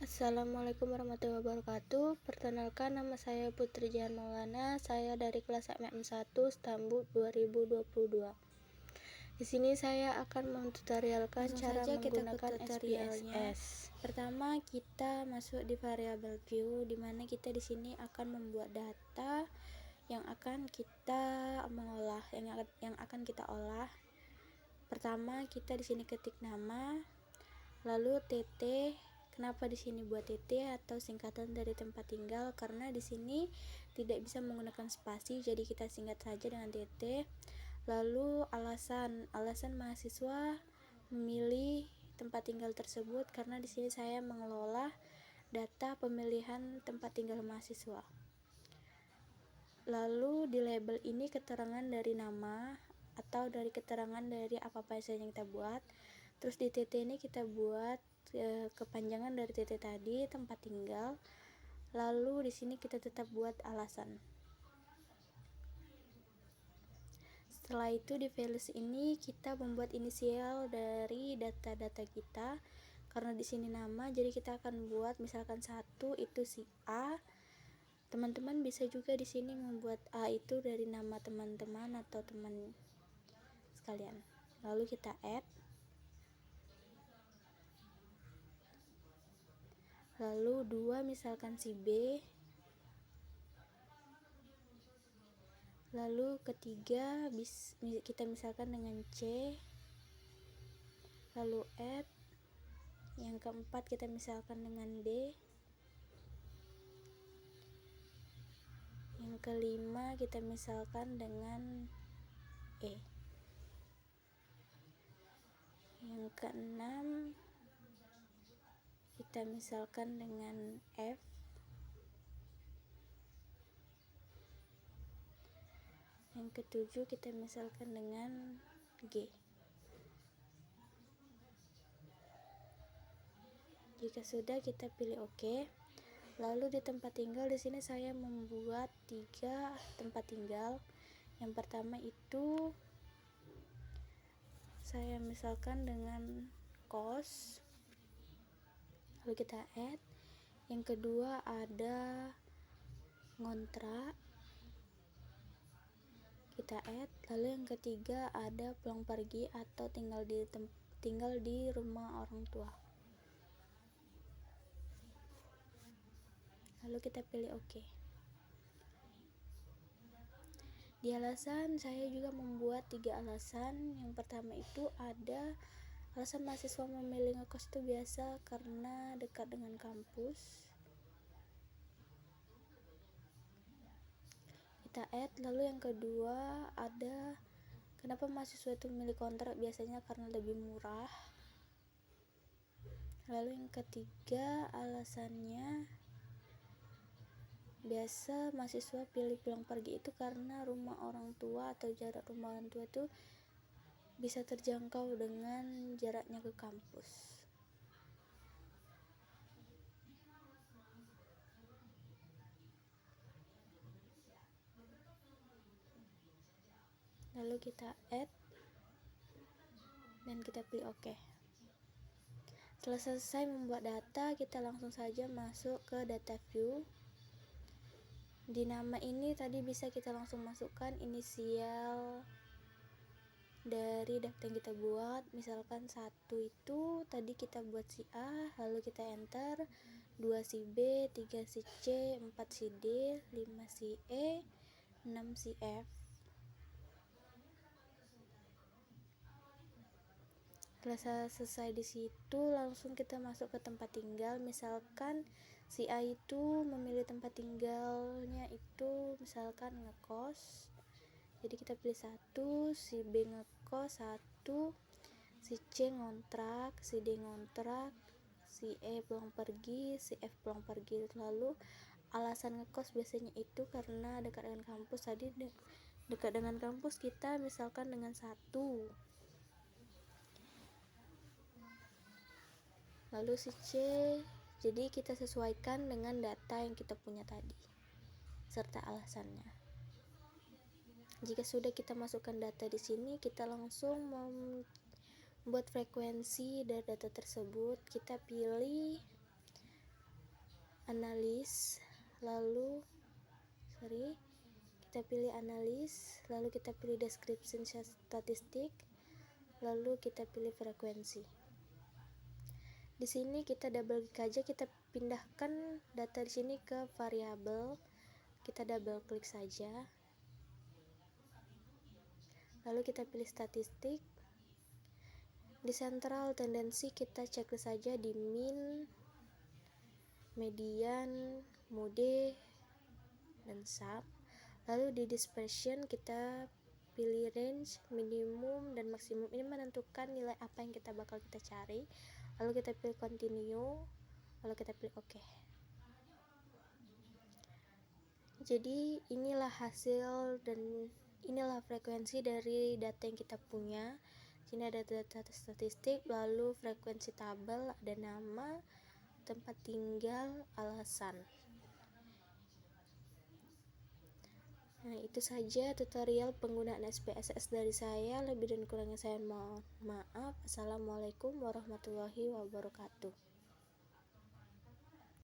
Assalamualaikum warahmatullahi wabarakatuh. Perkenalkan, nama saya Putri Jihan Maulana. Saya dari kelas MM1 Stambul 2022. Di sini saya akan mentutorialkan cara menggunakan SPSS. Pertama, kita masuk di variable view, di mana kita di sini akan membuat data yang akan kita mengolah, yang akan kita olah. Pertama, kita di sini ketik nama, lalu TT. Kenapa di sini buat TT atau singkatan dari tempat tinggal? Karena di sini tidak bisa menggunakan spasi, jadi kita singkat saja dengan TT. Lalu alasan mahasiswa memilih tempat tinggal tersebut karena di sini saya mengelola data pemilihan tempat tinggal mahasiswa. Lalu di label ini keterangan dari nama atau dari keterangan dari apa-apa saja yang kita buat. Terus di TT ini kita buat kepanjangan dari TT tadi, tempat tinggal. Lalu di sini kita tetap buat alasan. Setelah itu di values ini kita membuat inisial dari data-data kita. Karena di sini nama, jadi kita akan buat misalkan 1 itu si A. Teman-teman bisa juga di sini membuat A itu dari nama teman-teman atau teman sekalian. Lalu kita add. Lalu 2 misalkan si B. Lalu ketiga kita misalkan dengan C. Lalu add. Yang keempat kita misalkan dengan D. Yang kelima kita misalkan dengan E. Yang keenam kita misalkan dengan F. Yang ketujuh kita misalkan dengan G. Jika sudah, kita pilih OK. Lalu di tempat tinggal di sini saya membuat 3 tempat tinggal. Yang pertama itu saya misalkan dengan kos. Lalu kita add. Yang kedua ada ngontrak, kita add. Lalu yang ketiga ada pulang pergi atau tinggal di rumah orang tua. Lalu kita pilih OK. Di alasan saya juga membuat 3 alasan. Yang pertama itu ada alasan mahasiswa memilih ngekos itu biasa karena dekat dengan kampus. Kita add. Lalu yang kedua ada kenapa mahasiswa itu memilih kontrak, biasanya karena lebih murah. Lalu yang ketiga alasannya biasa mahasiswa pilih pulang pergi itu karena rumah orang tua atau jarak rumah orang tua itu bisa terjangkau dengan jaraknya ke kampus. Lalu kita add dan kita pilih OK. Setelah selesai membuat data, kita langsung saja masuk ke data view. Di nama ini tadi bisa kita langsung masukkan inisial dari data yang kita buat. Misalkan 1 itu tadi kita buat si A, lalu kita enter. 2 si B, 3 si C, 4 si D, 5 si E, 6 si F. Setelah selesai di situ, langsung kita masuk ke tempat tinggal. Misalkan si A itu memilih tempat tinggalnya itu misalkan ngekos, jadi kita pilih 1, si B ngekos 1, si C ngontrak, si D ngontrak, si E pulang pergi, si F pulang pergi. Lalu alasan ngekos biasanya itu karena dekat dengan kampus. Tadi dekat dengan kampus kita misalkan dengan 1. Lalu si C, jadi kita sesuaikan dengan data yang kita punya tadi serta alasannya. Jika sudah kita masukkan data di sini, kita langsung membuat frekuensi dari data tersebut. Kita pilih analis, lalu kita pilih analis, lalu kita pilih description statistik, lalu kita pilih frekuensi. Di sini kita double klik aja, kita pindahkan data di sini ke variabel. Kita double klik saja. Lalu kita pilih statistik. Di central tendency kita checklist saja di min, median, mode, dan sum. Lalu di dispersion kita pilih range, minimum, dan maksimum. Ini menentukan nilai apa yang kita bakal cari. Lalu kita pilih continue, lalu kita pilih OK. Jadi inilah hasil dan inilah frekuensi dari data yang kita punya. Sini ada data statistik, lalu frekuensi tabel, ada nama, tempat tinggal, alasan. Nah, itu saja tutorial penggunaan SPSS dari saya. Lebih dan kurangnya saya mohon maaf. Assalamualaikum warahmatullahi wabarakatuh.